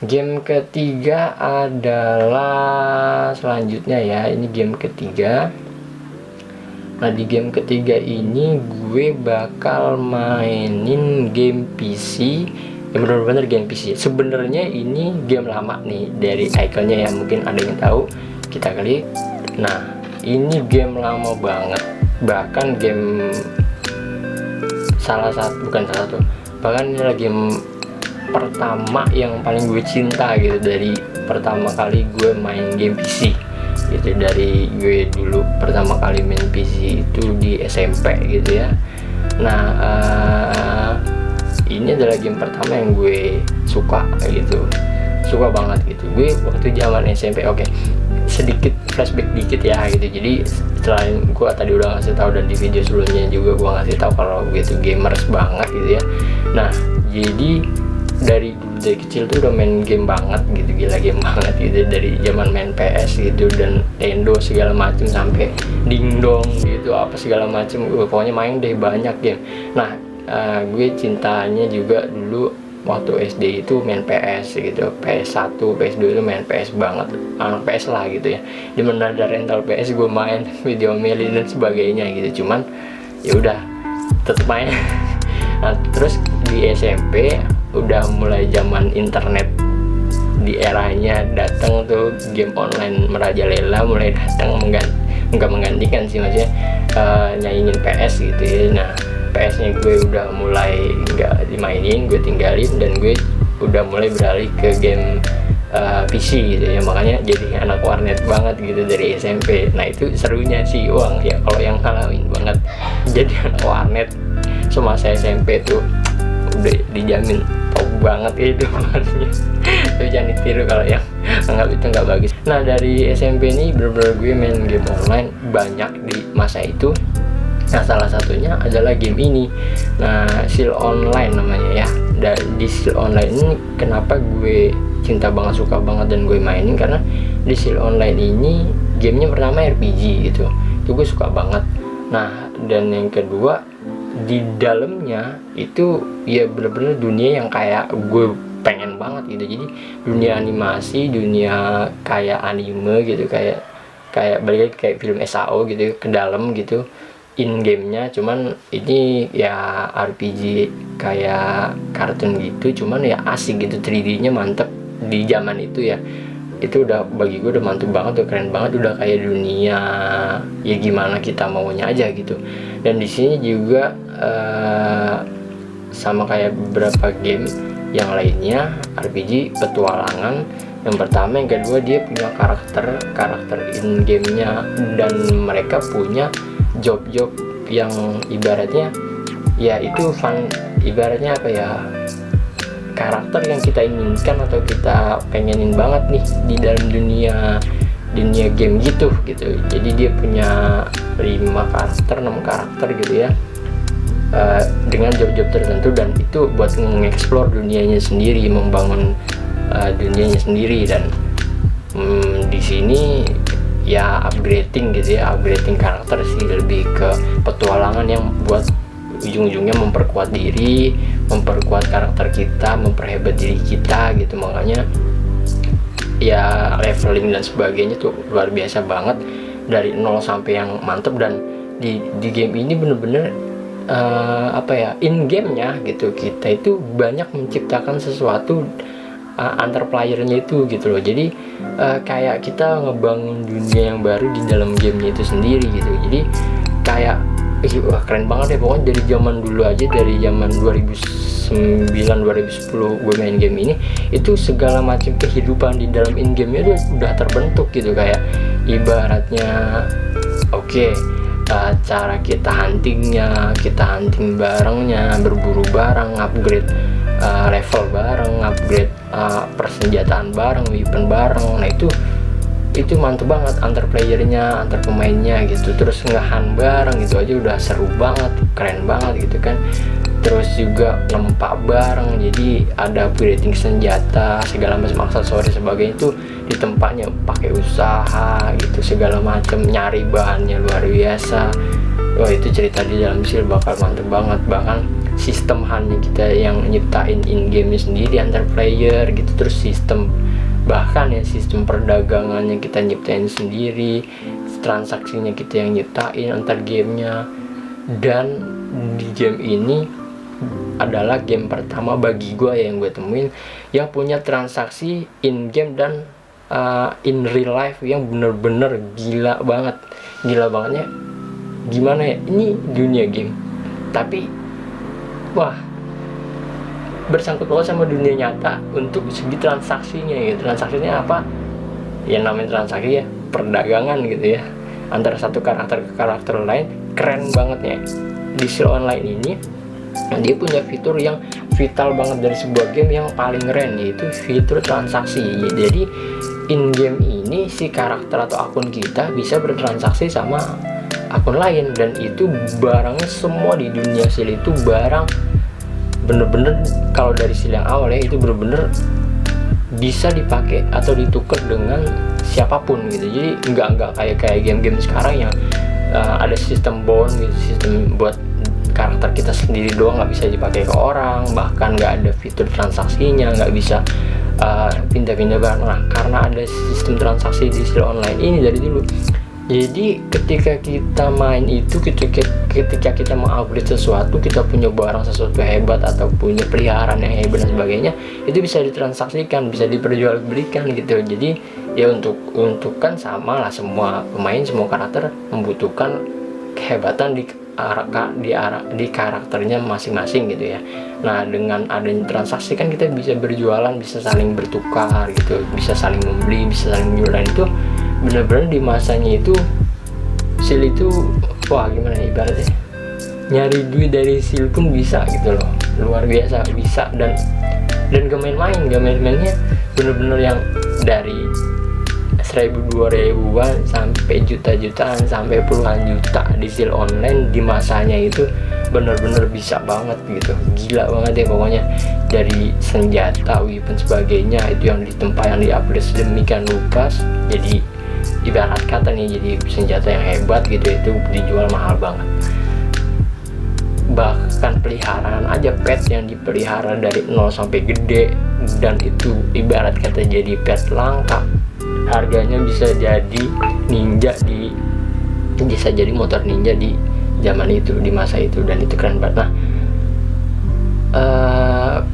Game ketiga adalah selanjutnya ya, ini game ketiga. Nah, di game ketiga ini gue bakal mainin game PC. Ya bener-bener game PC. Sebenarnya ini game lama nih dari ikonnya ya, mungkin ada yang tahu. Kita klik. Nah, ini game lama banget. Bahkan game bukan salah satu. Bahkan ini lagi game pertama yang paling gue cinta gitu, dari pertama kali gue main game PC gitu. Dari gue dulu pertama kali main PC itu di SMP gitu ya. Nah, ini adalah game pertama yang gue suka gitu, suka banget gitu. Gue waktu zaman SMP, oke, sedikit flashback dikit ya gitu. Jadi selain gue tadi udah ngasih tahu, dan di video sebelumnya juga gue ngasih tahu kalau gue itu gamers banget gitu ya. Nah, jadi dari kecil tuh udah main game banget gitu, gila game banget gitu. Dari zaman main PS gitu dan Nintendo segala macem, sampai dingdong gitu, apa segala macem, pokoknya main deh banyak game. Nah, gue cintanya juga dulu waktu SD itu main PS gitu, PS1, PS2 itu main PS banget, anak PS lah gitu ya. Di mana ada rental PS gue main, video melin dan sebagainya gitu. Cuman ya udah tetep main. Nah, terus di SMP udah mulai zaman internet, di eranya datang tuh game online merajalela, mulai datang nggak menggantikan sih, maksudnya nyaingin PS gitu ya. Nah, PS-nya gue udah mulai nggak dimainin, gue tinggalin, dan gue udah mulai beralih ke game PC gitu ya. Makanya jadi anak warnet banget gitu dari SMP. Nah, itu serunya sih uang ya, kalau yang ngalamin banget jadi anak warnet semasa SMP tuh udah dijamin top banget kehidupannya. Tapi jangan ditiru kalau yang anggap itu nggak bagus. Nah, dari SMP ini bener-bener gue main game online banyak di masa itu. Nah, salah satunya adalah game ini. Nah, Seal Online namanya ya. Dan di Seal Online ini kenapa gue cinta banget, suka banget, dan gue mainin karena di Seal Online ini gamenya pertama RPG gitu, itu gue suka banget. Nah, dan yang kedua, di dalamnya itu ya bener-bener dunia yang kayak gue pengen banget gitu. Jadi dunia animasi, dunia kayak anime gitu, kayak balik lagi kayak film SAO gitu ke dalam gitu in gamenya. Cuman ini ya RPG kayak kartun gitu, cuman ya asik gitu, 3D-nya mantep di zaman itu ya. Itu udah, bagi gue udah mantep banget, udah keren banget, udah kayak dunia ya gimana kita maunya aja gitu. Dan di sini juga sama kayak beberapa game yang lainnya RPG petualangan. Yang pertama, yang kedua, dia punya karakter in gamenya, dan mereka punya job-job yang ibaratnya ya itu fun, ibaratnya apa ya, karakter yang kita inginkan atau kita pengenin banget nih di dalam dunia game gitu. Jadi dia punya 5 karakter, 6 karakter gitu ya, dengan job-job tertentu, dan itu buat mengeksplor dunianya sendiri, membangun dunianya sendiri. Dan di sini ya upgrading gitu ya, upgrading karakter sih, lebih ke petualangan yang buat ujung-ujungnya memperkuat diri, memperkuat karakter kita, memperhebat diri kita gitu. Makanya ya leveling dan sebagainya tuh luar biasa banget, dari 0 sampai yang mantep. Dan di game ini bener-bener apa ya, in gamenya gitu, kita itu banyak menciptakan sesuatu antar playernya itu gitu loh. Jadi kayak kita ngebangun dunia yang baru di dalam gamenya itu sendiri gitu. Jadi kayak wah, keren banget ya pokoknya. Dari zaman dulu aja, dari zaman 2009 2010 gue main game ini, itu segala macam kehidupan di dalam in game-nya udah terbentuk gitu. Kayak ibaratnya cara kita huntingnya, kita hunting barengnya, berburu bareng, upgrade level bareng, upgrade persenjataan bareng, weapon bareng. Nah, itu mantep banget antar playernya, antar pemainnya gitu. Terus ngehan bareng, itu aja udah seru banget, keren banget gitu kan. Terus juga ngempak bareng, jadi ada upgrading senjata, segala macam aksesoris sebagainya itu di tempatnya, pakai usaha gitu, segala macam, nyari bahannya luar biasa. Wah, itu cerita di dalam Seal bakal mantep banget. Bahkan sistem hanya kita yang nyiptain in game sendiri antar player gitu, terus sistem bahkan ya sistem perdagangannya kita nyiptain sendiri, transaksinya kita yang nyiptain antar gamenya. Dan di game ini adalah game pertama bagi gue yang gue temuin yang punya transaksi in game dan in real life yang bener-bener gila bangetnya. Gimana ya, ini dunia game tapi wah bersangkut paut sama dunia nyata untuk segi transaksinya gitu. Transaksinya apa ya, namanya transaksi ya perdagangan gitu ya antara satu karakter ke karakter lain. Keren banget ya di Seal Online ini. Dia punya fitur yang vital banget dari sebuah game yang paling keren, yaitu fitur transaksi. Jadi in game ini si karakter atau akun kita bisa bertransaksi sama akun lain, dan itu barangnya semua di dunia Seal itu barang bener-bener, kalau dari Seal yang awal ya, itu bener-bener bisa dipakai atau ditukar dengan siapapun gitu. Jadi nggak kayak game-game sekarang yang ada sistem bond gitu, sistem buat karakter kita sendiri doang, nggak bisa dipakai ke orang, bahkan nggak ada fitur transaksinya, nggak bisa pindah-pindah barang. Nah, karena ada sistem transaksi di Seal Online ini dari dulu, jadi ketika kita main itu, ketika kita mengupgrade sesuatu, kita punya barang sesuatu hebat atau punya peliharaan yang hebat dan sebagainya, itu bisa ditransaksikan, bisa diperjualbelikan gitu. Jadi ya untuk kan sama lah, semua pemain, semua karakter membutuhkan kehebatan di karakternya masing-masing gitu ya. Nah, dengan adanya transaksi kan kita bisa berjualan, bisa saling bertukar gitu, bisa saling membeli, bisa saling menjual. Itu benar-benar di masanya itu Seal itu wah gimana ibaratnya, nyari duit dari Seal pun bisa gitu loh, luar biasa bisa. Dan gak main-mainnya bener-bener yang dari 1000-2000-an sampai juta-jutaan sampai puluhan juta di Seal Online di masanya itu bener-bener bisa banget gitu, gila banget ya pokoknya. Dari senjata, weapon sebagainya itu yang ditempa, yang di-upgrade sedemikian rupa, jadi ibarat kata nih jadi senjata yang hebat gitu, itu dijual mahal banget. Bahkan peliharaan aja, pet yang dipelihara dari 0 sampai gede, dan itu ibarat kata jadi pet langka, harganya bisa jadi ninja bisa jadi motor ninja di zaman itu, di masa itu, dan itu keren banget. Nah,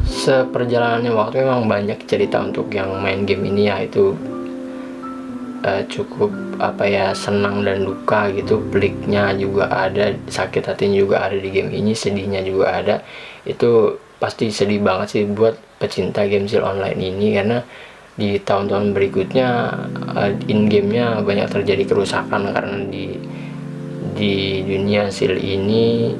seperjalanannya waktu memang banyak cerita untuk yang main game ini ya, itu cukup senang dan duka gitu, peliknya juga ada, sakit hatinya juga ada di game ini, sedihnya juga ada. Itu pasti sedih banget sih buat pecinta game Seal Online ini, karena di tahun-tahun berikutnya in gamenya banyak terjadi kerusakan karena di dunia Seal ini,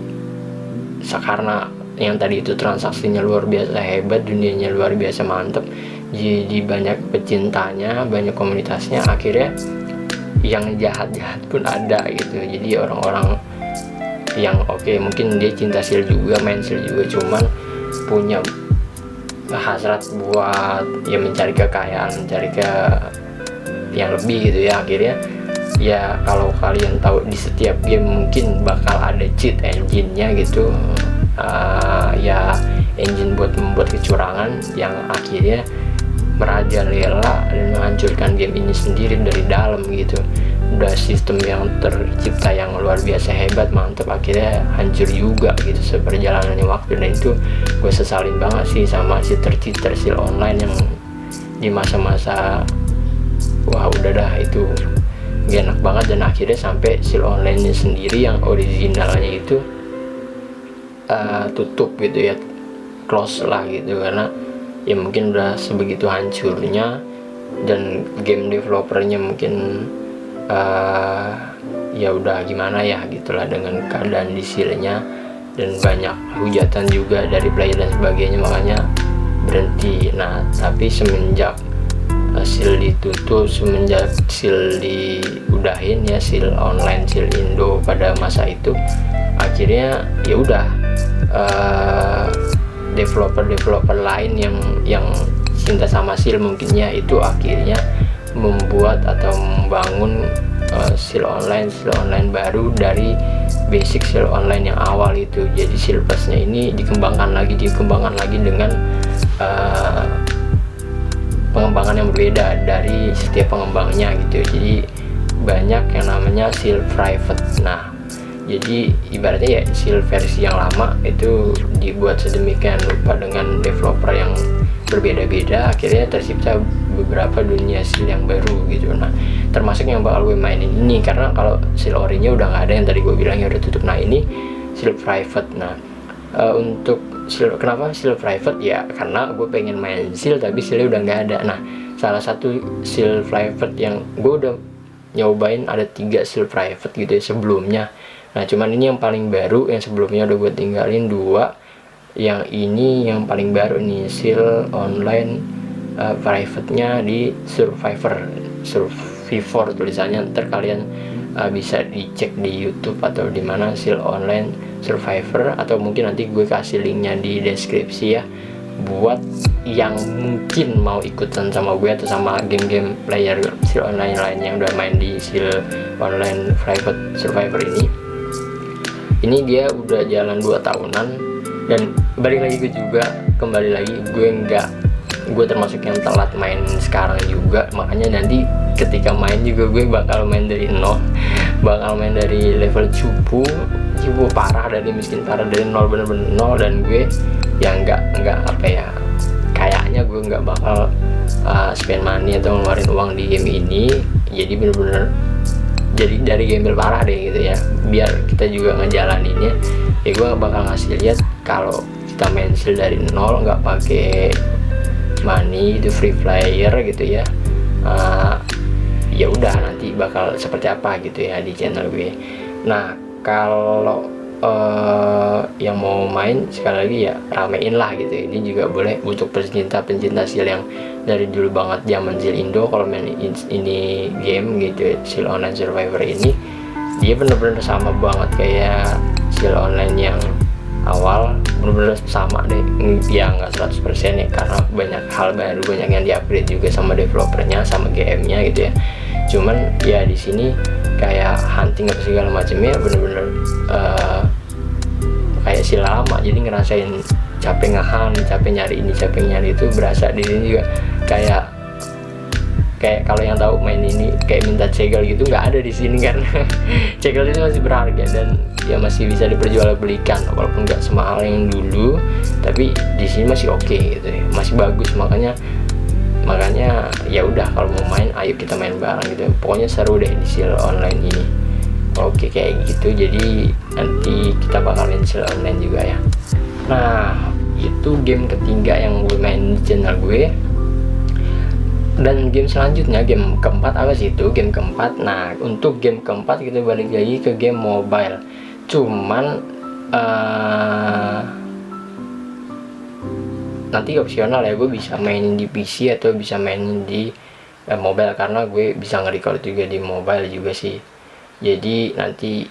karena yang tadi itu transaksinya luar biasa hebat, dunianya luar biasa mantep, jadi banyak pecintanya, banyak komunitasnya, akhirnya yang jahat-jahat pun ada gitu. Jadi orang-orang yang mungkin dia cinta Seal juga, main Seal juga, cuman punya hasrat buat ya mencari kekayaan, mencari yang lebih gitu ya. Akhirnya ya kalau kalian tahu di setiap game mungkin bakal ada cheat engine-nya gitu, ya engine buat membuat kecurangan yang akhirnya merajalela dan menghancurkan game ini sendiri dari dalam gitu. Udah sistem yang tercipta yang luar biasa hebat, mantep, akhirnya hancur juga gitu seperjalanannya waktu. Dan itu gue sesalin banget sih sama si tercipta Seal Online yang di masa-masa wah udah dah itu gak enak banget. Dan akhirnya sampai Seal Online nya sendiri yang originalnya itu tutup gitu ya, close lah gitu, karena ya mungkin udah sebegitu hancurnya, dan game developernya mungkin ya udah gimana ya gitulah dengan keadaan di Seal-nya, dan banyak hujatan juga dari player dan sebagainya, makanya berhenti. Nah, tapi semenjak Seal ditutup, semenjak Seal diudahin ya, Seal Online, Seal Indo pada masa itu, akhirnya ya udah developer lain yang cinta sama Seal mungkinnya itu akhirnya membuat atau membangun Seal Online baru dari basic seal online yang awal itu. Jadi seal plusnya ini dikembangkan lagi dengan pengembangan yang berbeda dari setiap pengembangnya gitu. Jadi banyak yang namanya seal private. Nah, jadi ibaratnya ya seal versi yang lama itu dibuat sedemikian rupa dengan developer yang berbeda-beda, akhirnya tercipta beberapa dunia seal yang baru gitu. Nah, termasuk yang bakal gue mainin ini, karena kalau seal orinya udah nggak ada, yang tadi gue bilang ya udah tutup. Nah, ini seal private. Nah, untuk seal, kenapa seal private ya, karena gue pengen main seal tapi sealnya udah nggak ada. Nah, salah satu seal private yang gue udah nyobain, ada 3 seal private gitu ya sebelumnya. Nah, cuman ini yang paling baru, yang sebelumnya udah gue tinggalin 2. Yang ini yang paling baru nih, seal online private-nya di Survivor tulisannya. Ntar kalian bisa dicek di YouTube atau di mana, seal online Survivor, atau mungkin nanti gue kasih linknya di deskripsi ya, buat yang mungkin mau ikutan sama gue atau sama game-game player seal online lain yang udah main di seal online private Survivor ini. Ini dia udah jalan 2 tahunan, dan balik lagi gue termasuk yang telat main sekarang juga. Makanya nanti ketika main juga gue bakal main dari nol, bakal main dari level cupu parah, dari miskin parah, dari nol, bener-bener nol. Dan gue ya nggak apa ya, kayaknya gue nggak bakal spend money atau ngeluarin uang di game ini. Jadi bener-bener jadi dari gembel parah deh gitu ya, biar kita juga ngejalaninnya ya. Gue bakal ngasih lihat kalau kita main seal dari nol, nggak pakai money, itu free player gitu ya. Ya udah, nanti bakal seperti apa gitu ya di channel gue. Nah, kalau yang mau main sekali lagi ya ramein lah gitu. Ini juga boleh untuk pencinta seal yang dari dulu banget zaman seal Indo. Kalau main ini game gitu ya, seal online Survivor ini, dia bener-bener sama banget kayak seal online yang awal, bener-bener sama deh. Ya nggak 100% ya, karena banyak hal baru, banyak yang di-upgrade juga sama developernya, sama GM-nya gitu ya. Cuman ya di sini kayak hunting apa segala macamnya bener-bener kayak seal lama. Jadi ngerasain capek ngahan, capek nyari ini, capek nyari itu, berasa di sini juga kayak kalau yang tahu main ini kayak minta cegel gitu, nggak ada di sini kan. Cegel itu masih berharga dan ya masih bisa diperjualbelikan, walaupun nggak semahal yang dulu, tapi di sini masih oke gitu ya, masih bagus. Makanya ya udah, kalau mau main ayo kita main bareng gitu. Pokoknya seru deh di seal online ini. Oke, kayak gitu. Jadi nanti kita bakal main seal online juga ya. Nah, itu game ketiga yang gue main di channel gue. Dan game selanjutnya, game keempat apa sih itu? Game keempat. Nah, untuk game keempat kita balik lagi ke game mobile. Cuman nanti opsional ya, gue bisa mainin di PC atau bisa mainin di mobile, karena gue bisa nge-record juga di mobile juga sih. Jadi nanti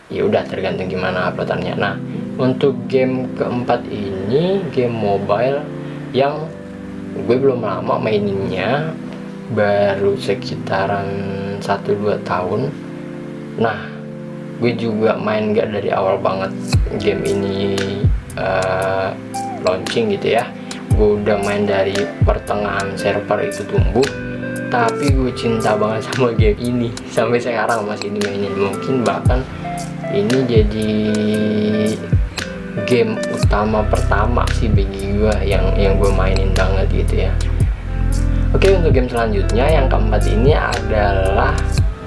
ya udah tergantung gimana uploadannya. Nah, untuk game keempat ini game mobile yang gue belum lama maininnya, baru sekitaran 1-2 tahun. Nah, gue juga main gak dari awal banget game ini launching gitu ya. Gue udah main dari pertengahan server itu tumbuh, tapi gue cinta banget sama game ini sampai sekarang masih dimainin. Mungkin bahkan ini jadi game utama pertama sih bagi gue yang gue mainin banget gitu ya. Oke, untuk game selanjutnya yang keempat ini adalah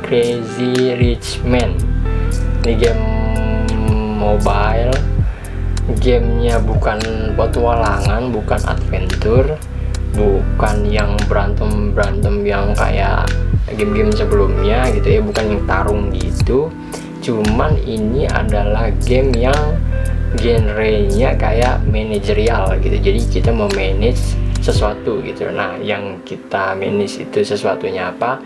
Crazy Rich Man. Ini game mobile, gamenya bukan petualangan, bukan adventure, bukan yang berantem yang kayak game-game sebelumnya gitu ya, bukan yang tarung gitu. Cuman ini adalah game yang genrenya kayak manajerial gitu. Jadi kita memanage sesuatu gitu. Nah, yang kita manage itu sesuatunya apa?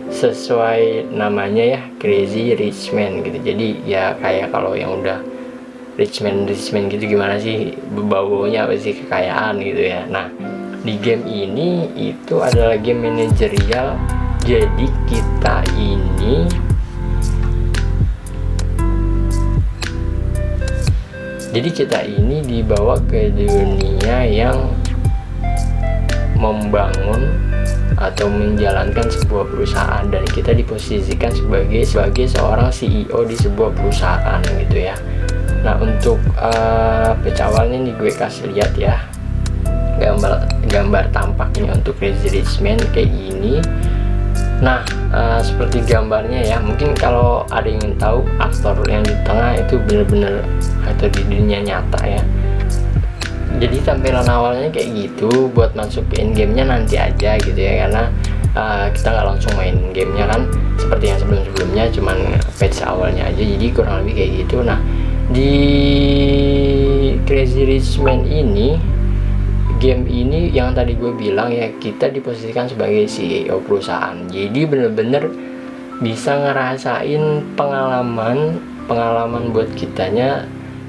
Sesuai namanya ya, Crazy Rich Man gitu. Jadi ya kayak kalau yang udah rich man gitu, gimana sih bau-baunya, apa sih, kekayaan gitu ya. Nah, di game ini itu adalah game manajerial. Jadi kita ini Jadi kita ini dibawa ke dunia yang membangun atau menjalankan sebuah perusahaan, dan kita diposisikan sebagai seorang CEO di sebuah perusahaan gitu ya. Nah, untuk pecah awalnya nih gue kasih lihat ya gambar tampaknya untuk Crazy Rich Man kayak gini. Nah, seperti gambarnya ya, mungkin kalau ada yang ingin tahu, aktor yang di tengah itu bener-bener aktor di dunia nyata ya. Jadi tampilan awalnya kayak gitu, buat masuk ke in gamenya nanti aja gitu ya, karena kita nggak langsung main gamenya kan seperti yang sebelum-sebelumnya, cuman patch awalnya aja, jadi kurang lebih kayak gitu. Nah, di Crazy Rich Man ini, game ini yang tadi gue bilang ya, kita diposisikan sebagai CEO perusahaan, jadi bener-bener bisa ngerasain pengalaman buat kitanya,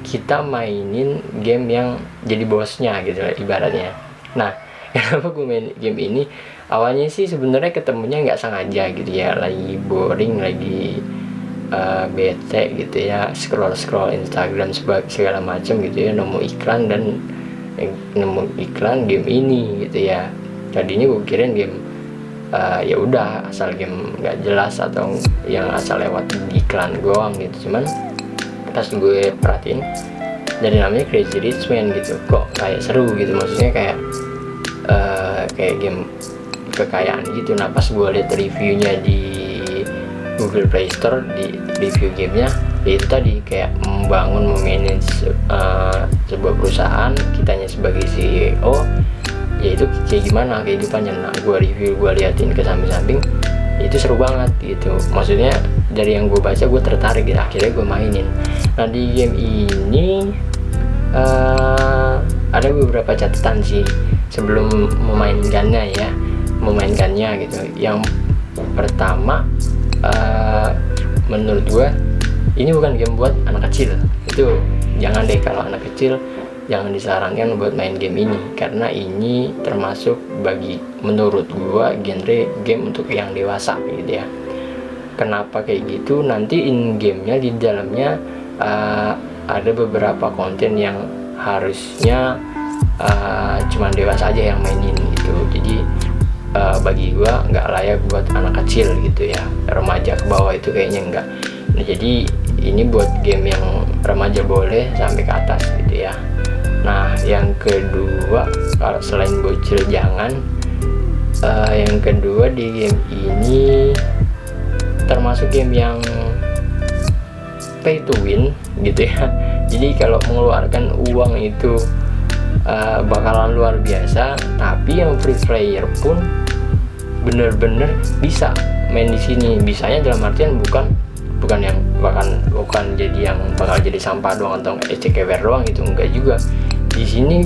kita mainin game yang jadi bosnya gitu ibaratnya. Nah, kenapa gue main game ini? Awalnya sih sebenarnya ketemunya nggak sengaja gitu ya, lagi boring, lagi bete gitu ya, scroll Instagram segala macam gitu ya, nemu iklan game ini gitu ya. Tadinya gue kirain game ya udah asal game nggak jelas atau yang asal lewat iklan doang gitu, cuman pas gue perhatiin dari namanya Crazy Rich Man gitu, kok kayak seru gitu, maksudnya kayak game kekayaan gitu. Nah, pas gue lihat reviewnya di Google Play Store, di review gamenya ya itu tadi, kayak memanage sebuah perusahaan, kitanya sebagai CEO, yaitu kayak gimana kehidupannya. Nah, gue liatin ke samping-samping, itu seru banget gitu, maksudnya dari yang gue baca gue tertarik gitu, akhirnya gue mainin. Nah, di game ini ada beberapa catatan sih sebelum memainkannya gitu. Yang pertama, menurut gue ini bukan game buat anak kecil, itu jangan deh, kalau anak kecil jangan disarankan buat main game ini, karena ini termasuk menurut gua genre game untuk yang dewasa gitu ya. Kenapa kayak gitu? Nanti in gamenya di dalamnya ada beberapa konten yang harusnya cuman dewasa aja yang mainin gitu. Jadi bagi gua nggak layak buat anak kecil gitu ya, remaja ke bawah itu kayaknya enggak. Nah, jadi ini buat game yang remaja boleh sampai ke atas gitu ya. Nah, yang kedua, kalau selain bocil jangan, yang kedua di game ini termasuk game yang pay to win gitu ya. Jadi kalau mengeluarkan uang itu bakalan luar biasa, tapi yang free player pun bener-bener bisa main di sini. Bisanya dalam artian bukan jadi yang bakal jadi sampah doang atau SCKWR doang gitu, enggak juga. Di sini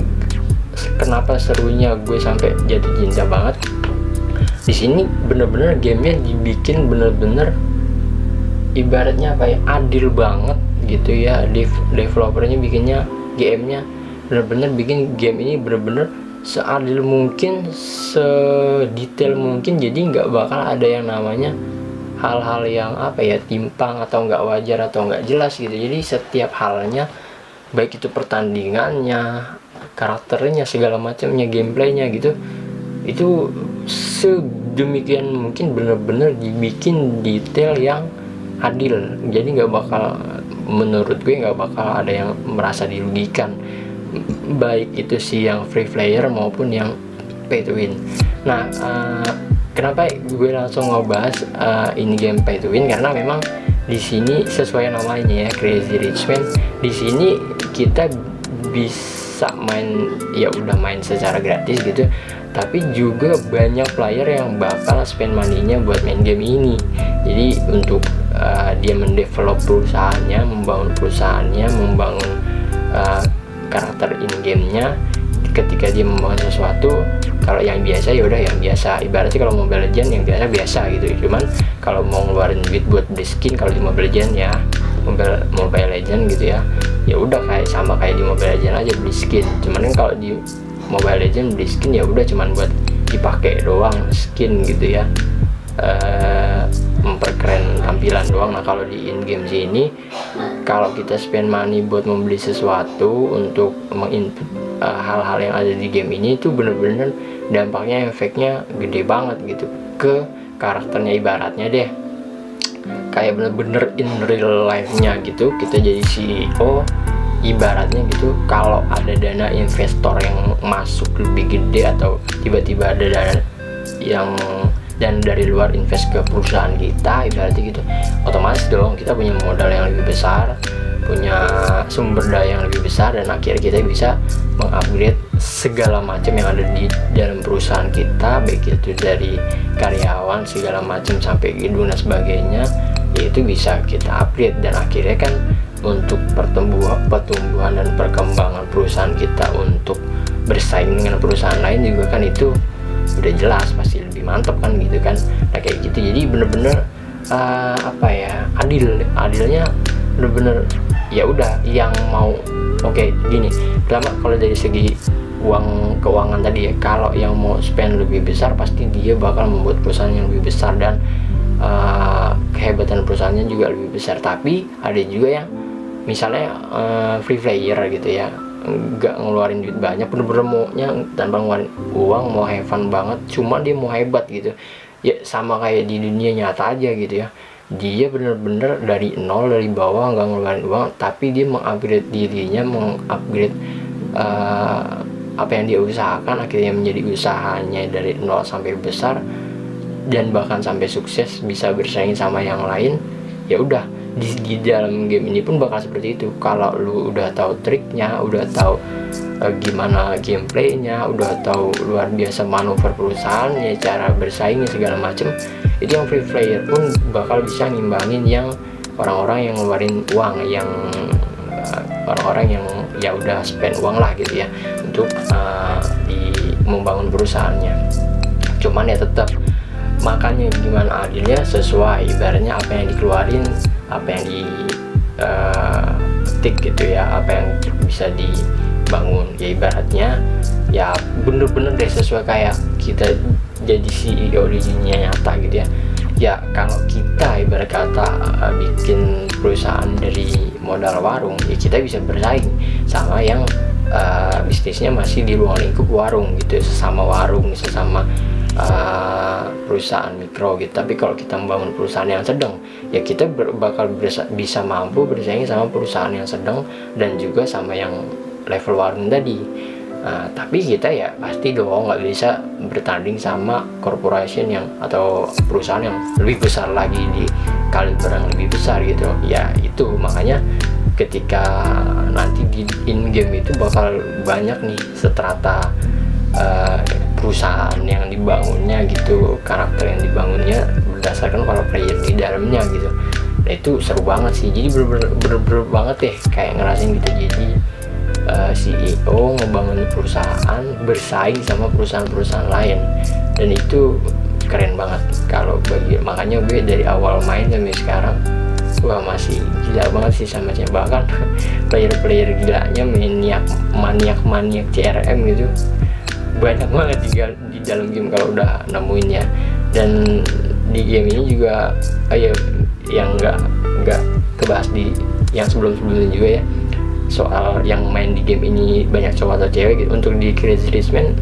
kenapa serunya gue sampai jatuh cinta banget, di sini bener-bener gamenya dibikin bener-bener ibaratnya apa ya, adil banget gitu ya. Developernya bikinnya, GM-nya bener-bener bikin game ini bener-bener seadil mungkin, sedetail mungkin, jadi nggak bakal ada yang namanya hal-hal yang apa ya, timpang atau nggak wajar atau nggak jelas gitu. Jadi setiap halnya, baik itu pertandingannya, karakternya, segala macamnya, gameplaynya gitu, itu sedemikian mungkin bener-bener dibikin detail yang adil. Jadi nggak bakal, menurut gue nggak bakal ada yang merasa dirugikan, baik itu si yang free player maupun yang pay to win. Nah, kenapa gue langsung ngebahas ini game pay to win, karena memang di sini sesuai namanya ya, Crazy Rich Man. Di sini kita bisa main, ya udah main secara gratis gitu, tapi juga banyak player yang bakal spend money-nya buat main game ini. Jadi untuk dia mendevelop perusahaannya, membangun karakter in game-nya. Ketika dia membangun sesuatu, kalau yang biasa ya udah yang biasa, ibaratnya kalau Mobile Legends yang biasa gitu. Cuman kalau mau ngeluarin duit buat beli skin, kalau di Mobile Legends ya, Mobile Legends gitu ya, ya udah sama kayak di Mobile Legends aja beli skin. Cuman kan kalau di Mobile Legends beli skin ya udah cuman buat dipakai doang skin gitu ya. memperkeren tampilan doang. Nah kalau di in game sini, kalau kita spend money buat membeli sesuatu untuk menginput hal-hal yang ada di game ini, itu bener-bener dampaknya, efeknya gede banget gitu ke karakternya. Ibaratnya deh kayak bener-bener in real life-nya gitu, kita jadi CEO ibaratnya gitu. Kalau ada dana investor yang masuk lebih gede, atau tiba-tiba ada dana yang dan dari luar invest ke perusahaan kita, ibaratnya gitu, otomatis dong kita punya modal yang lebih besar, punya sumber daya yang lebih besar, dan akhirnya kita bisa mengupgrade segala macam yang ada di dalam perusahaan kita, baik itu dari karyawan segala macam sampai gedung dan sebagainya, yaitu bisa kita upgrade. Dan akhirnya kan untuk pertumbuhan dan perkembangan perusahaan kita untuk bersaing dengan perusahaan lain juga kan itu udah jelas pasti lebih mantap kan gitu kan. Nah kayak gitu, jadi bener-bener adilnya bener-bener ya udah yang mau. Oke, gini, pertama kalau dari segi keuangan tadi ya, kalau yang mau spend lebih besar pasti dia bakal membuat perusahaan yang lebih besar, dan kehebatan perusahaannya juga lebih besar. Tapi ada juga yang misalnya free player gitu ya, nggak ngeluarin duit banyak, bener-bener maunya tanpa ngeluarin uang, mau have fun banget, cuma dia mau hebat gitu ya, sama kayak di dunia nyata aja gitu ya. Dia bener-bener dari nol, dari bawah, nggak ngeluarin uang, tapi dia mengupgrade dirinya, mengupgrade apa yang dia usahakan, akhirnya menjadi usahanya dari nol sampai besar, dan bahkan sampai sukses, bisa bersaing sama yang lain. Ya udah, di dalam game ini pun bakal seperti itu. Kalau lu udah tahu triknya, udah tahu gimana gameplaynya, udah tahu luar biasa manuver perusahaannya, cara bersaingnya segala macem, itu yang free player pun bakal bisa ngimbangin yang orang-orang yang ngeluarin uang, yang orang-orang yang ya udah spend uang lah gitu ya untuk membangun perusahaannya. Cuman ya tetap, makanya gimana adilnya, sesuai ibaratnya apa yang dikeluarin, apa yang di petik gitu ya, apa yang bisa dibangun ya, ibaratnya ya bener-bener deh sesuai kayak kita jadi CEO di dunia nyata gitu ya. Ya kalau kita ibarat kata bikin perusahaan dari modal warung, ya kita bisa bersaing sama yang bisnisnya masih di ruang lingkup warung gitu, sesama warung, sesama perusahaan mikro gitu. Tapi kalau kita membangun perusahaan yang sedang, ya kita bakal bisa mampu bersaing sama perusahaan yang sedang dan juga sama yang level warung tadi. Tapi kita ya pasti dong nggak bisa bertanding sama corporation yang atau perusahaan yang lebih besar lagi, di kaliber yang lebih besar gitu ya. Itu makanya ketika nanti di in game itu bakal banyak nih strata perusahaan yang dibangunnya gitu, karakter yang dibangunnya berdasarkan para player di dalamnya gitu. Nah itu seru banget sih, jadi bener-bener banget deh kayak ngerasain gitu. Jadi CEO ngebangun perusahaan bersaing sama perusahaan-perusahaan lain, dan itu keren banget kalau bagi. Makanya gue dari awal main sampai sekarang gua masih gila banget sih sama Cem. Bahkan player-player gilanya maniak CRM gitu banyak banget di dalam game kalau udah nemuinnya. Dan di game ini juga yang nggak kebahas di yang sebelum-sebelumnya juga ya, soal yang main di game ini banyak cowok atau cewek gitu. Untuk di Crazy Rich Man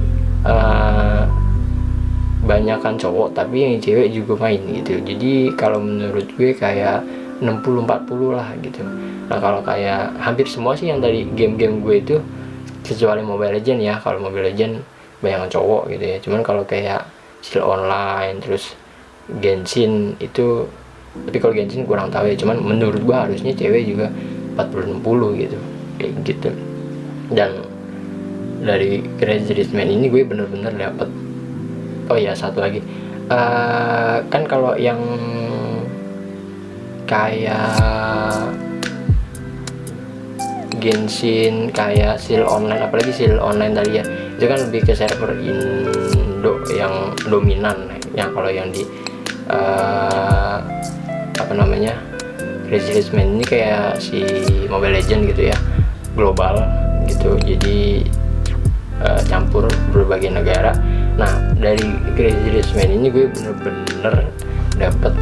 banyakan cowok, tapi yang cewek juga main gitu. Jadi kalau menurut gue kayak 60-40 lah gitu. Nah kalau kayak hampir semua sih yang dari game-game gue itu, kecuali Mobile Legend ya, kalau Mobile Legend banyakan cowok gitu ya. Cuman kalau kayak Steel Online, terus Genshin itu, tapi kalau Genshin kurang tahu ya, cuman menurut gue harusnya cewek juga 40-60 gitu, kayak gitu. Dan dari Crazy Rich Man ini gue bener-bener dapet. Oh ya satu lagi, kan kalau yang kayak Genshin, kayak Steel Online, apalagi Steel Online tadi ya, itu kan lebih ke server Indo yang dominan. Yang kalau yang di Crazy Rich Man ini kayak si Mobile Legend gitu ya, global gitu, jadi campur berbagai negara. Nah dari Crazy Rich Man ini gue bener-bener dapet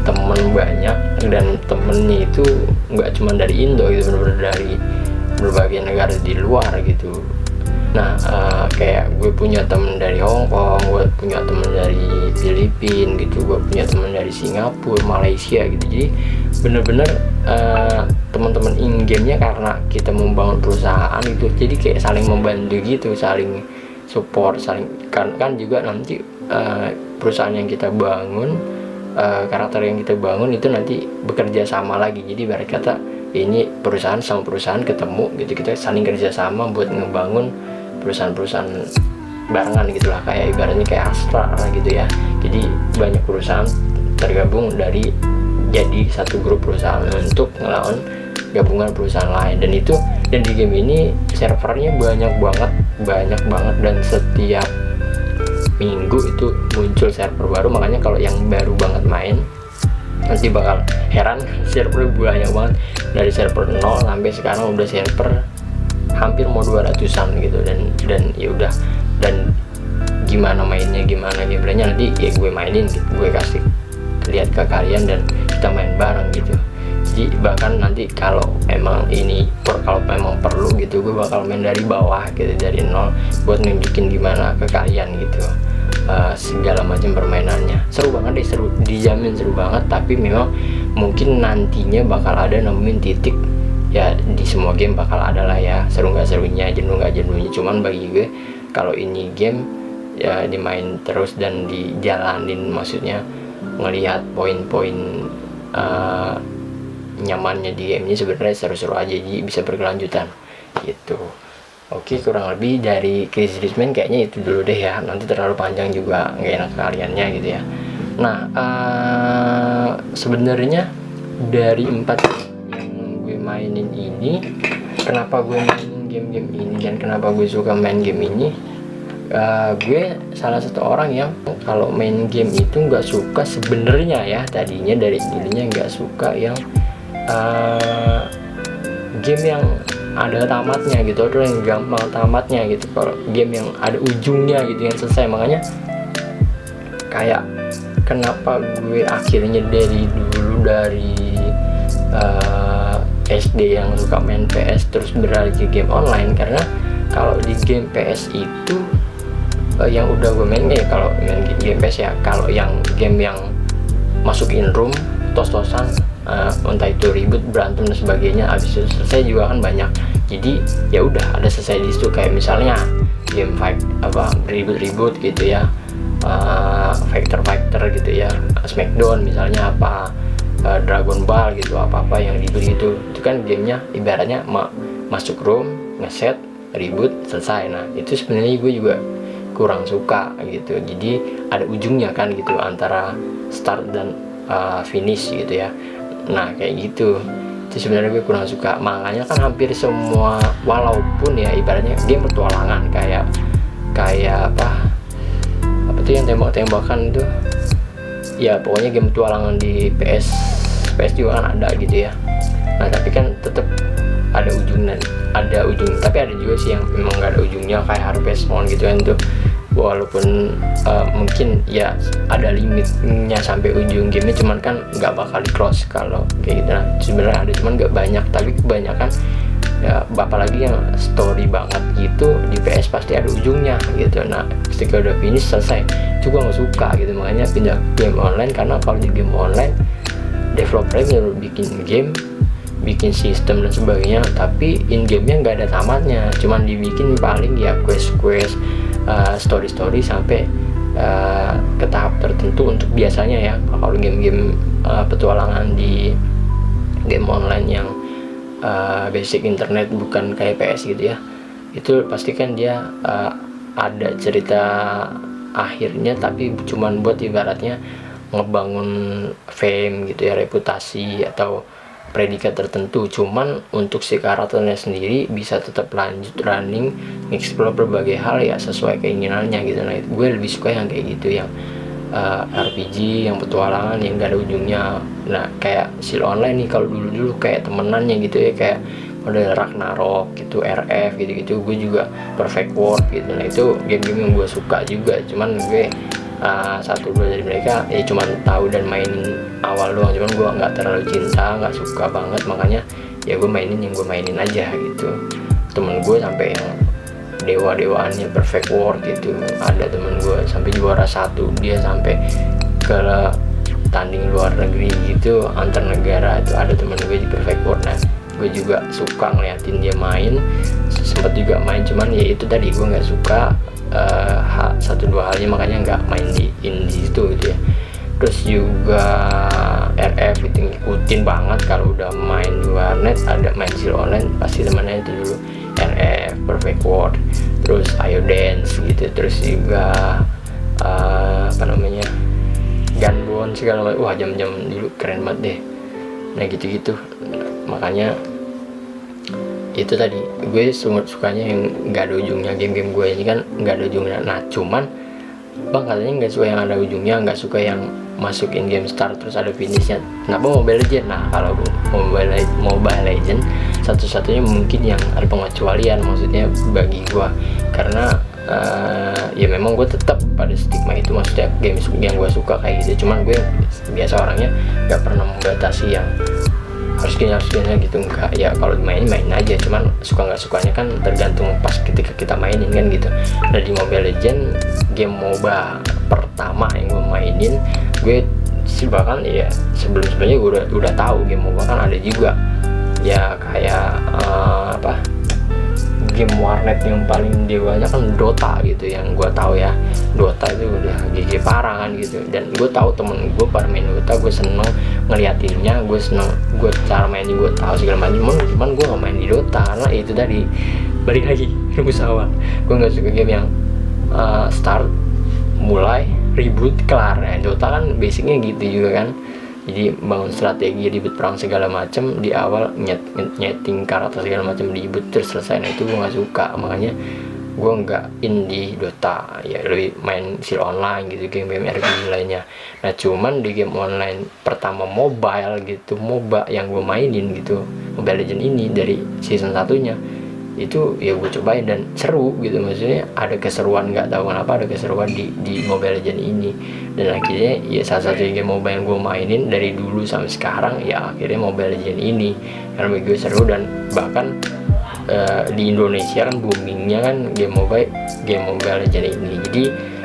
temen banyak, dan temennya itu nggak cuma dari Indo gitu, bener-bener dari berbagai negara di luar gitu. Nah kayak gue punya temen dari Hong Kong, gue punya temen dari Filipina gitu, gue punya temen dari Singapura, Malaysia gitu. Jadi bener-bener teman-teman in game-nya, karena kita membangun perusahaan gitu, jadi kayak saling membantu gitu, saling support, saling kan juga nanti perusahaan yang kita bangun, karakter yang kita bangun itu nanti bekerja sama lagi. Jadi ibarat kata ini perusahaan sama perusahaan ketemu gitu, kita saling kerja sama buat ngebangun perusahaan-perusahaan barengan gitulah, kayak ibaratnya kayak Astra gitu ya. Jadi banyak perusahaan tergabung dari jadi satu grup perusahaan untuk ngelawan gabungan perusahaan lain. Dan di game ini servernya banyak banget, dan setiap minggu itu muncul server baru. Makanya kalau yang baru banget main nanti bakal heran, server banyak banget, dari server 0 sampai sekarang udah server hampir mau 200-an gitu. Dan ya udah, dan gimana mainnya, gimana gameplaynya nanti ya gue mainin gitu, gue kasih lihat ke kalian dan kita main bareng gitu. Jadi bahkan nanti kalau emang memang perlu gitu, gue bakal main dari bawah gitu, dari 0, buat nunjukin gimana ke kalian gitu segala macam permainannya. Seru banget deh, seru, dijamin seru banget. Tapi memang mungkin nantinya bakal ada nemuin titik ya, di semua game bakal ada lah ya, seru nggak serunya, jenuh nggak jenuhnya. Cuman bagi gue kalau ini game ya dimain terus dan dijalanin, maksudnya ngelihat poin-poin nyamannya di game ini sebenarnya seru-seru aja, jadi bisa berkelanjutan gitu. Oke, kurang lebih dari Crazy Rich Man kayaknya itu dulu deh ya, nanti terlalu panjang juga nggak enak kaliannya gitu ya. Nah sebenarnya dari 4 yang gue mainin ini, kenapa gue main game-game ini dan kenapa gue suka main game ini, gue salah satu orang yang kalau main game itu nggak suka sebenarnya ya, tadinya dari dulunya nggak suka yang game yang ada tamatnya gitu, atau yang gampang tamatnya gitu. Kalau game yang ada ujungnya gitu, yang selesai. Makanya kayak kenapa gue akhirnya dari dulu, dari SD yang suka main PS terus beralih ke game online, karena kalau di game PS itu yang udah gue main ya, kalau main game PS ya, kalau yang game yang masuk in room, tos-tosan, entah itu ribut, berantem dan sebagainya, abis itu selesai juga kan banyak. Jadi ya udah ada selesai di situ. Kayak misalnya game fight ribut-ribut gitu ya, fighter gitu ya, Smackdown misalnya, apa Dragon Ball gitu, apa yang ribut gitu, itu kan gamenya ibaratnya masuk room, ngeset, ribut, selesai. Nah itu sebenarnya gue juga kurang suka gitu. Jadi ada ujungnya kan gitu, antara start dan finish gitu ya. Nah kayak gitu, itu sebenarnya gue kurang suka. Makanya kan hampir semua, walaupun ya ibaratnya game petualangan, kayak apa tuh yang tembak-tembakan itu ya, pokoknya game petualangan di PS juga kan ada gitu ya. Nah tapi kan tetap ada ujung, tapi ada juga sih yang memang nggak ada ujungnya, kayak Harvest Moon gitu kan tuh, walaupun mungkin ya ada limitnya sampai ujung gamenya, cuman kan nggak bakal di close kalau kayak gitu. Nah sebenarnya ada, cuman nggak banyak, tapi kebanyakan ya, apalagi yang story banget gitu di PS pasti ada ujungnya gitu. Nah ketika udah finish selesai juga nggak suka gitu, makanya pindah game online. Karena kalau di game online developernya bikin game, bikin sistem dan sebagainya, tapi in gamenya nggak ada tamatnya, cuman dibikin paling ya quest story sampai ke tahap tertentu untuk biasanya ya. Kalau game-game petualangan di game online yang basic internet, bukan kayak PS gitu ya, itu pasti kan dia ada cerita akhirnya, tapi cuman buat ibaratnya ngebangun fame gitu ya, reputasi atau predikat tertentu. Cuman untuk si karakternya sendiri bisa tetap lanjut running, explore berbagai hal ya sesuai keinginannya gitu. Nah gue lebih suka yang kayak gitu, yang RPG, yang petualangan, yang gak ada ujungnya. Nah kayak Seal Online nih, kalau dulu kayak temenannya gitu ya, kayak model Ragnarok gitu, RF gitu gue juga Perfect World gitu. Nah itu game-game yang gue suka juga, cuman gue satu dua dari mereka ya cuma tahu dan mainin awal doang, cuman gue nggak terlalu cinta, nggak suka banget, makanya ya gue mainin yang gue mainin aja gitu. Temen gue sampai yang dewa-dewaannya perfect world gitu, ada temen gue sampai juara 1, dia sampai ke tanding luar negeri gitu, antar negara itu ada temen gue di perfect world. Nah gue juga suka ngeliatin dia main, sempat juga main, cuman ya itu tadi gue nggak suka satu dua halnya, makanya nggak main di indie itu gitu ya. Terus juga RF itu ngikutin banget, kalau udah main di warnet ada main sil online pasti temennya itu dulu, RF, Perfect World, terus Ayo Dance gitu, terus juga apa namanya Gunbone segala macam. Wah jam-jam dulu keren banget deh. Nah gitu-gitu, makanya itu tadi gue sukanya yang nggak ada ujungnya. Game-game gue ini kan nggak ada ujungnya. Nah cuman bang katanya nggak suka yang ada ujungnya, nggak suka yang masukin game start terus ada finishnya. Kenapa Mobile Legend? Nah kalau Mobile Legend satu-satunya mungkin yang ada pengecualian, maksudnya bagi gue, karena ya memang gue tetap pada stigma itu, maksudnya game yang gue suka kayak gitu. Cuman gue biasa orangnya nggak pernah membatasi yang harus gini gitu, enggak ya, kalau main aja, cuman suka nggak sukanya kan tergantung pas ketika kita mainin kan gitu. Nah di Mobile Legend, game MOBA pertama yang gue mainin, gue sih bahkan ya sebelumnya gue udah tahu game MOBA kan ada juga ya, kayak game warnet yang paling dewanya kan Dota gitu, yang gue tahu ya. Dota itu udah GG parah kan gitu, dan gue tahu temen gue pada main Dota, gue seneng ngeliatinnya, gue seneng, gue cara mainnya gue tahu segala macam. Cuman gue nggak main di Dota karena itu tadi, balik lagi rumus awal, gue nggak suka game yang start, mulai, ribut, kelar. Nah, Dota kan basicnya gitu juga kan, jadi bangun strategi, ribut perang segala macam di awal, nyeting karakter segala macam, ribut terus selesai. Nah itu gue nggak suka, makanya gue nggak in di Dota, ya lebih main sil online gitu, game-game RPG lainnya. Nah cuman di game online pertama mobile gitu, MOBA yang gue mainin gitu, Mobile Legend ini dari season satunya itu ya gue cobain dan seru gitu, maksudnya ada keseruan, nggak tahu kenapa ada keseruan di Mobile Legend ini. Dan akhirnya ya salah satu game MOBA yang gue mainin dari dulu sampai sekarang ya akhirnya Mobile Legend ini, karena bagi gue seru. Dan bahkan di Indonesia kan boomingnya kan game Mobile Legend ini, jadi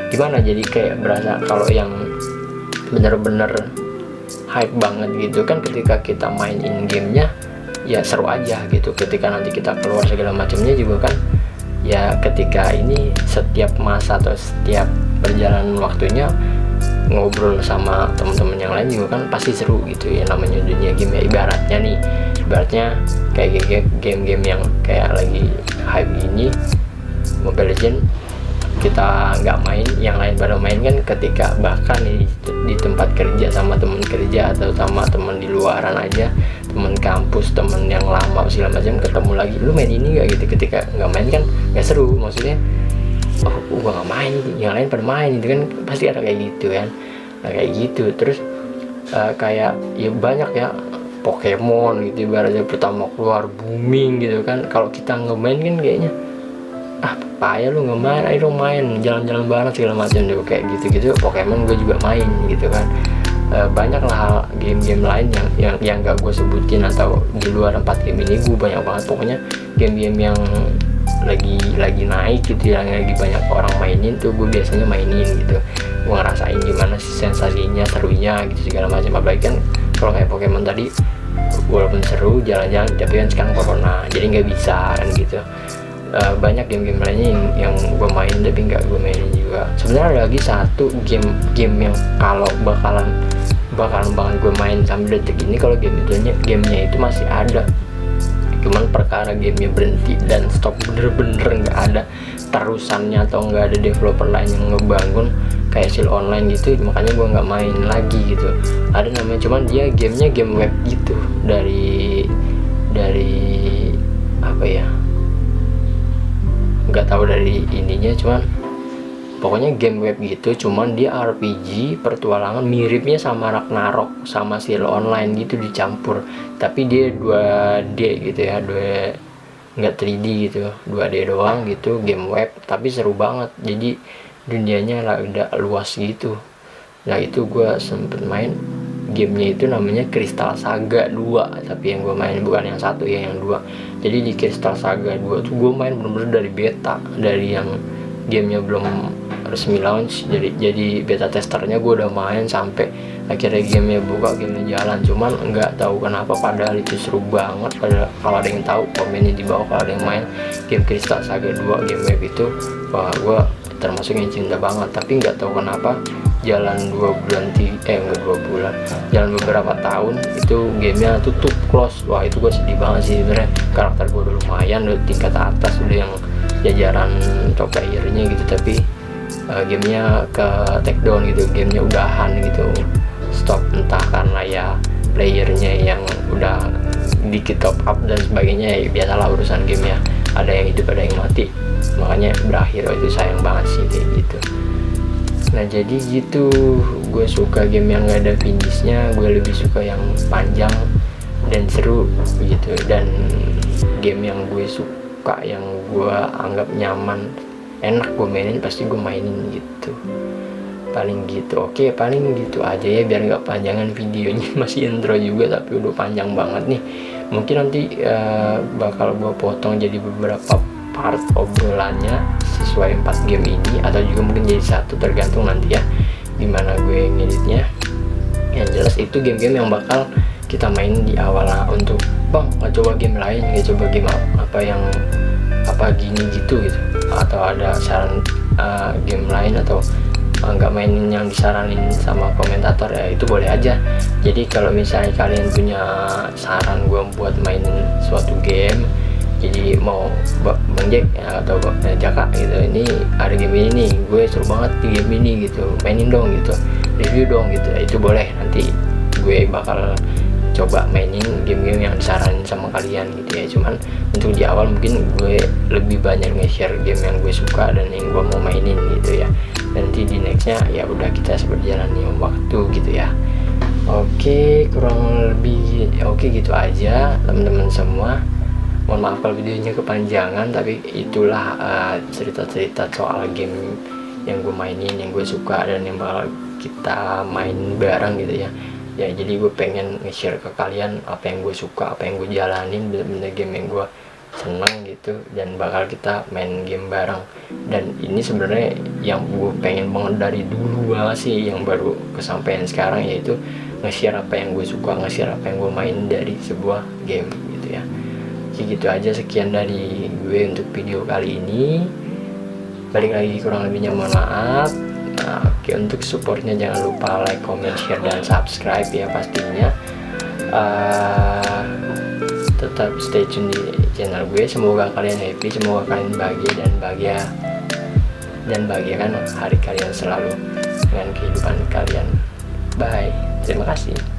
gimana, jadi kayak berasa kalau yang bener-bener hype banget gitu kan ketika kita main in gamenya ya seru aja gitu. Ketika nanti kita keluar segala macamnya juga kan ya, ketika ini setiap masa atau setiap perjalanan waktunya ngobrol sama teman-teman yang lain juga kan pasti seru gitu ya, namanya dunia game ya. Ibaratnya kayak game-game yang kayak lagi hype gini, Mobile Legend, kita nggak main, yang lain pada main kan, ketika bahkan di tempat kerja sama temen kerja atau sama temen di luaran aja, temen kampus, temen yang lama segala macam, ketemu lagi, lu main ini nggak gitu. Ketika nggak main kan nggak seru, maksudnya oh gua nggak main, yang lain pada main itu kan, pasti ada kayak gitu kan. Nah kayak gitu terus kayak ya banyak ya, Pokemon gitu ibaratnya pertama keluar booming gitu kan, kalau kita nggak main kan kayaknya payah lu nggak main, ayo dong main, jalan-jalan bareng segala macam deh, kayak gitu. Pokemon gue juga main gitu kan. Banyak lah game-game lain yang gak gue sebutin, atau di luar 4 game ini gue banyak banget, pokoknya game-game yang lagi naik gitu, yang lagi banyak orang mainin tuh gue biasanya mainin gitu. Gue ngerasain gimana sih sensasinya, serunya gitu segala macam. Apalagi kan kalau kayak Pokemon tadi, walaupun seru jalan-jalan, tapi kan sekarang corona jadi nggak bisa kan gitu. Banyak game-game lainnya yang gue main tapi nggak gue mainin juga. Sebenarnya ada lagi satu game yang kalau bakalan banget gue main sampai detik ini, kalau gamenya itu masih ada, cuman perkara gamenya berhenti dan stop, bener-bener nggak ada terusannya atau nggak ada developer lain yang ngebangun kayak sil online gitu, makanya gue nggak main lagi gitu. Ada namanya, cuman dia gamenya game web gitu, dari apa ya, nggak tahu dari ininya, cuman pokoknya game web gitu, cuman dia RPG petualangan, miripnya sama Ragnarok sama sil online gitu dicampur, tapi dia 2D gitu ya, nggak 3D gitu, 2D doang gitu, game web tapi seru banget. Jadi dunianya lah udah luas gitu. Nah itu gue sempet main gamenya itu namanya Crystal Saga 2, tapi yang gue main bukan yang satu ya, yang 2. Jadi di Crystal Saga 2 tuh gue main bener-bener dari beta, dari yang gamenya belum resmi launch, jadi beta testernya gue udah main sampai akhirnya gamenya buka, gamenya jalan. Cuman nggak tahu kenapa, padahal itu seru banget. Padahal kalau ada yang tahu komennya di bawah, kalau ada yang main game Crystal Saga 2 game web itu, wah gue termasuk yang cinta banget. Tapi nggak tahu kenapa jalan 2 bulan enggak 2 bulan, jalan beberapa tahun itu gamenya tutup, close. Wah itu gue sedih banget sih sebenarnya. Karakter gue udah lumayan, udah tingkat atas, udah yang jajaran top playernya gitu, tapi gamenya ke take down gitu, gamenya udahan gitu, stop. Entah karena ya playernya yang udah dikit top up dan sebagainya, ya biasalah urusan game ya, ada yang hidup ada yang mati, makanya berakhir. Itu sayang banget sih kayak gitu. Nah jadi gitu, gue suka game yang gak ada finishnya, gue lebih suka yang panjang dan seru gitu. Dan game yang gue suka, yang gue anggap nyaman, enak gue mainin, pasti gue mainin gitu. Paling gitu. Oke, paling gitu aja ya, biar gak panjangan videonya. Masih intro juga tapi udah panjang banget nih. Mungkin nanti bakal gue potong jadi beberapa part obrolannya sesuai 4 game ini, atau juga mungkin jadi satu, tergantung nanti ya gimana gue ngeditnya. Yang jelas itu game-game yang bakal kita main di awal. Nah, untuk bang nggak coba game lain, nggak coba game apa yang apa gini gitu, atau ada saran game lain, atau nggak mainin yang disaranin sama komentator, ya itu boleh aja. Jadi kalau misalnya kalian punya saran gue buat mainin suatu game, jadi mau Bang Jack ya, atau Jaka gitu, ini ada game ini nih, gue seru banget di game ini gitu, mainin dong gitu, review dong gitu, ya itu boleh. Nanti gue bakal coba mainin game-game yang disaranin sama kalian gitu ya. Cuman untuk di awal mungkin gue lebih banyak nge-share game yang gue suka dan yang gue mau mainin gitu ya. Nanti di nextnya ya udah kita seberjalannya waktu gitu ya. Oke, kurang lebih oke gitu aja teman-teman semua. Mohon maaf kalau videonya kepanjangan, tapi itulah cerita-cerita soal game yang gue mainin, yang gue suka, dan yang bakal kita main bareng gitu ya. Ya jadi gue pengen nge-share ke kalian apa yang gue suka, apa yang gue jalanin, bener-bener game yang gue seneng gitu, dan bakal kita main game bareng. Dan ini sebenarnya yang gue pengen banget dari dulu banget sih, yang baru kesampaian sekarang, yaitu nge-share apa yang gue suka, nge-share apa yang gue main dari sebuah game gitu ya. Gitu aja, sekian dari gue untuk video kali ini. Balik lagi, kurang lebihnya mohon maaf. Nah, oke, untuk supportnya jangan lupa like, comment, share, dan subscribe ya pastinya. Tetap stay tune di channel gue. Semoga kalian happy, semoga kalian bahagia dan bahagiakan hari kalian selalu dengan kehidupan kalian. Bye, terima kasih.